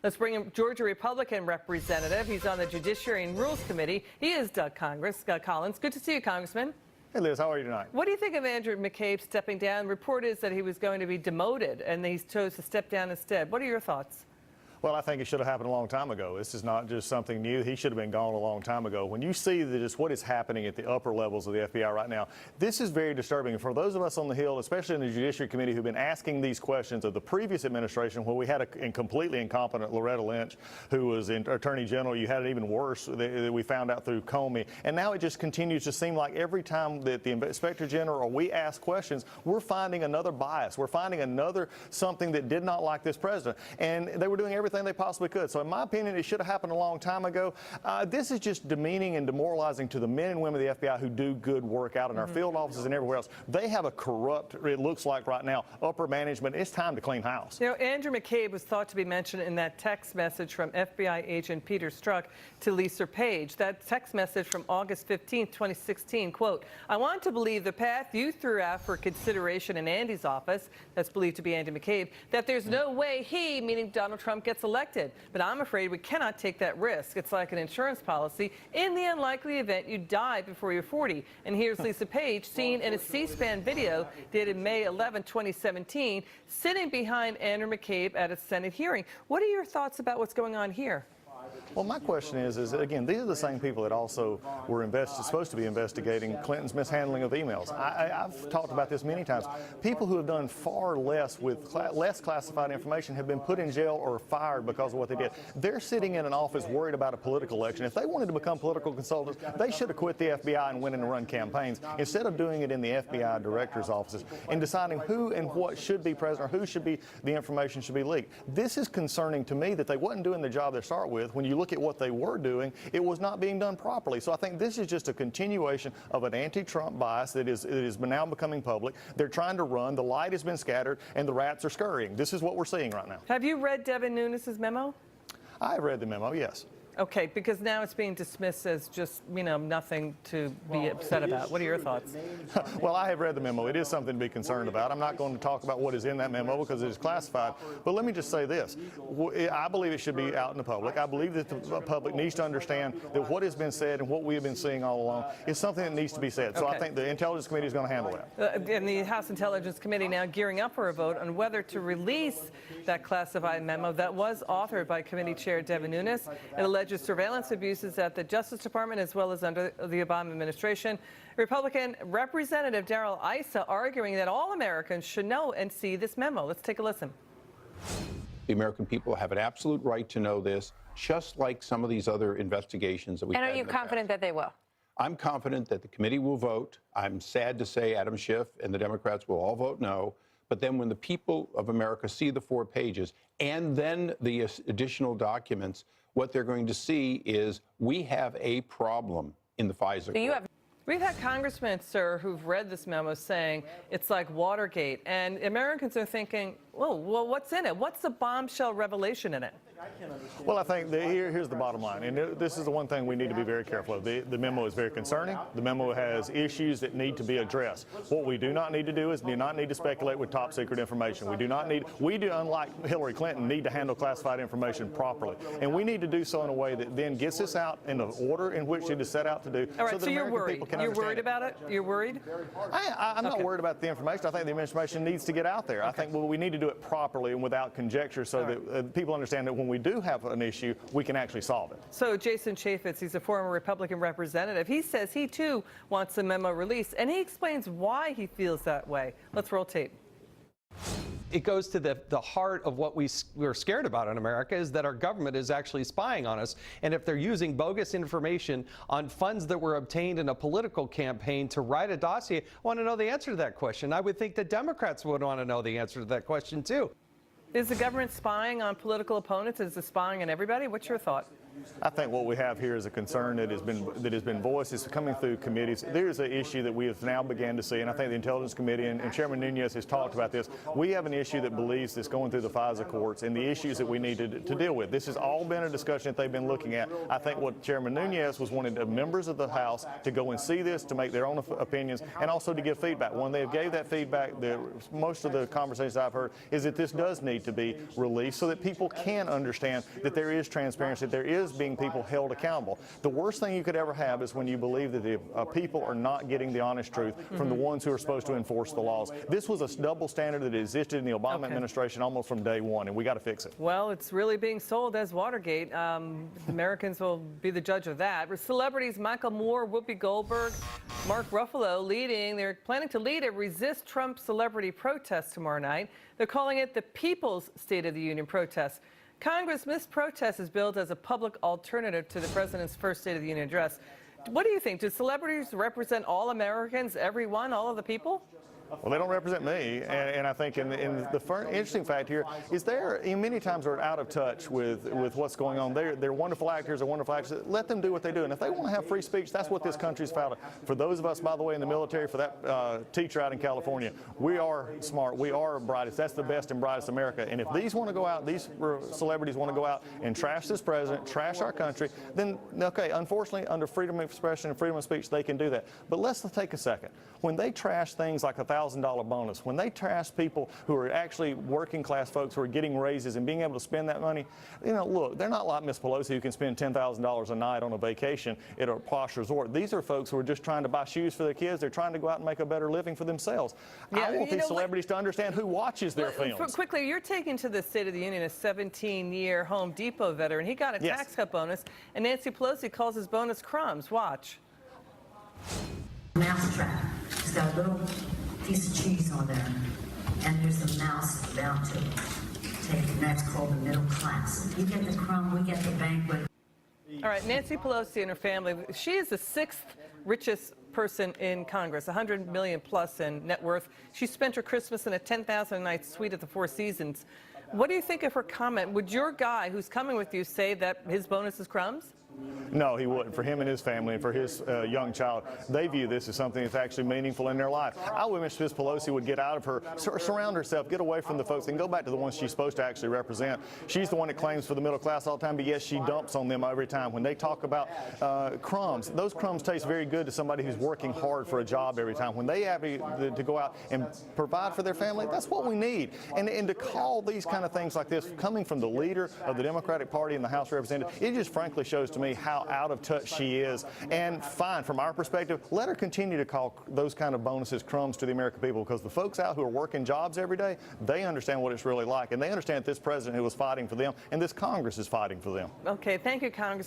Let's bring in Georgia Republican representative. He's on the Judiciary and Rules Committee. He is Doug Collins. Good to see you, Congressman. Hey, Liz, how are you tonight? What do you think of Andrew McCabe stepping down? Report is that he was going to be demoted, and he chose to step down instead. What are your thoughts? Well, I think it should have happened a long time ago. This is not just something new. He should have been gone a long time ago. When you see just what is happening at the upper levels of the FBI right now, this is very disturbing. And for those of us on the Hill, especially in the Judiciary Committee, who've been asking these questions of the previous administration, where we had a completely incompetent Loretta Lynch, who was Attorney General. You had it even worse that we found out through Comey. And now it just continues to seem like every time that the Inspector General or we ask questions, we're finding another bias. We're finding another something that did not like this president. And they were doing everything they possibly could. So in my opinion, it should have happened a long time ago. This is just demeaning and demoralizing to the men and women of the FBI who do good work out in our field offices and everywhere else. They have a corrupt, it looks like right now, upper management. It's time to clean house. You know, Andrew McCabe was thought to be mentioned in that text message from FBI agent Peter Strzok to Lisa Page. That text message from August 15, 2016, quote, "I want to believe the path you threw out for consideration in Andy's office," that's believed to be Andy McCabe, "that there's no way he," meaning Donald Trump, "gets elected. But I'm afraid we cannot take that risk. It's like an insurance policy in the unlikely event you die before you're 40. And here's Lisa Page, seen in a C-SPAN video dated May 11, 2017, sitting behind Andrew McCabe at a Senate hearing. What are your thoughts about what's going on here? Well, my question is again, these are the same people that also were supposed to be investigating Clinton's mishandling of emails. I've talked about this many times. People who have done far less with less classified information have been put in jail or fired because of what they did. They're sitting in an office worried about a political election. If they wanted to become political consultants, they should have quit the FBI and went in and run campaigns instead of doing it in the FBI director's offices and deciding who and what should be president or who should be the information should be leaked. This is concerning to me that they wasn't doing the job they start with. When you look at what they were doing, it was not being done properly. So I think this is just a continuation of an anti-Trump bias that is now becoming public. They're trying to run. The light has been scattered, and the rats are scurrying. This is what we're seeing right now. Have you read Devin Nunes's memo? I have read the memo, yes. Okay, because now it's being dismissed as just, you know, nothing to be upset about. What are your thoughts? Well, I have read the memo. It is something to be concerned about. I'm not going to talk about what is in that memo because it is classified. But let me just say this. I believe it should be out in the public. I believe that the public needs to understand that what has been said and what we have been seeing all along is something that needs to be said. So I think the Intelligence Committee is going to handle that. And the House Intelligence Committee now gearing up for a vote on whether to release that classified memo that was authored by Committee Chair Devin Nunes. It alleges surveillance abuses at the Justice Department as well as under the Obama administration. Republican Representative Darrell Issa arguing that all Americans should know and see this memo. Let's take a listen. The American people have an absolute right to know this, just like some of these other investigations that we've had. And are you confident that they will? I'm confident that the committee will vote. I'm sad to say Adam Schiff and the Democrats will all vote no. But then when the people of America see the 4 pages and then the additional documents, what they're going to see is we have a problem in the FISA court. We've had congressmen, sir, who've read this memo saying it's like Watergate. And Americans are thinking, well, what's in it? What's the bombshell revelation in it? Well, I think here's the bottom line, and this is the one thing we need to be very careful of. The memo is very concerning. The memo has issues that need to be addressed. What we do not need to do is do not need to speculate with top secret information. We do, unlike Hillary Clinton, need to handle classified information properly. And we need to do so in a way that then gets this out in the order in which it is set out to do. All right, so you're worried. You're worried about it? You're worried? I'm not worried about the information. I think the information needs to get out there. I think we need to do it properly and without conjecture so that people understand that when we do have an issue, we can actually solve it. So Jason Chaffetz, he's a former Republican representative. He says he, too, wants the memo released, and he explains why he feels that way. Let's roll tape. It goes to the heart of what we're scared about in America is that our government is actually spying on us. And if they're using bogus information on funds that were obtained in a political campaign to write a dossier, I want to know the answer to that question. I would think that Democrats would want to know the answer to that question, too. Is the government spying on political opponents? Is it spying on everybody? What's your thought? I think what we have here is a concern that has been voiced. It's coming through committees. There's an issue that we have now began to see, and I think the Intelligence Committee and Chairman Nunes has talked about this. We have an issue that believes that's going through the FISA courts and the issues that we need to deal with. This has all been a discussion that they've been looking at. I think what Chairman Nunes was wanting the members of the House to go and see this, to make their own opinions, and also to give feedback. When they gave that feedback, most of the conversations I've heard is that this does need need to be released so that people can understand that there is transparency, that there is being people held accountable. The worst thing you could ever have is when you believe that the people are not getting the honest truth from the ones who are supposed to enforce the laws. This was a double standard that existed in the Obama administration almost from day one, and we got to fix it. Well, it's really being sold as Watergate. Americans will be the judge of that. Celebrities Michael Moore, Whoopi Goldberg, Mark Ruffalo they're planning to lead a Resist Trump celebrity protest tomorrow night. They're calling it the People's State of the Union protest. Congress missed protest is billed as a public alternative to the president's first State of the Union address. What do you think? Do celebrities represent all Americans, everyone, all of the people? Well, they don't represent me, and I think in the interesting fact here is many times are out of touch with what's going on. They're wonderful actors, they're wonderful actors. Let them do what they do, and if they want to have free speech, that's what this country's founded. For those of us, by the way, in the military, for that teacher out in California, we are smart, we are brightest. That's the best and brightest America. And if these want to go out, these celebrities want to go out and trash this president, trash our country, then okay, unfortunately, under freedom of expression and freedom of speech, they can do that. But let's take a second. When they trash things like $1,000 bonus, when they trash people who are actually working class folks who are getting raises and being able to spend that money, look, they're not like Miss Pelosi who can spend $10,000 a night on a vacation at a posh resort. These are folks who are just trying to buy shoes for their kids. They're trying to go out and make a better living for themselves. Yeah, I want these celebrities to understand who watches their films. Quickly, you're taking to the State of the Union a 17-year Home Depot veteran. He got a tax cut bonus, and Nancy Pelosi calls his bonus crumbs. Watch. Mousetrap. It's got a little piece of cheese on there, and there's a mouse about to take it. That's called the middle class. You get the crumb, we get the banquet. All right, Nancy Pelosi and her family, she is the 6th richest person in Congress, 100 million plus in net worth. She spent her Christmas in a 10,000 a night suite at the Four Seasons. What do you think of her comment? Would your guy who's coming with you say that his bonus is crumbs? No, he wouldn't. For him and his family and for his young child, they view this as something that's actually meaningful in their life. I wish Ms. Pelosi would get out of her, surround herself, get away from the folks and go back to the ones she's supposed to actually represent. She's the one that claims for the middle class all the time, but yes, she dumps on them every time. When they talk about crumbs, those crumbs taste very good to somebody who's working hard for a job every time. When they have to go out and provide for their family, that's what we need. And to call these kind of things like this coming from the leader of the Democratic Party in the House of Representatives, it just frankly shows to me how out of touch she is. And fine, from our perspective, let her continue to call those kind of bonuses crumbs to the American people, because the folks out who are working jobs every day, they understand what it's really like, and they understand that this president who was fighting for them and this Congress is fighting for them. Okay, thank you, Congressman.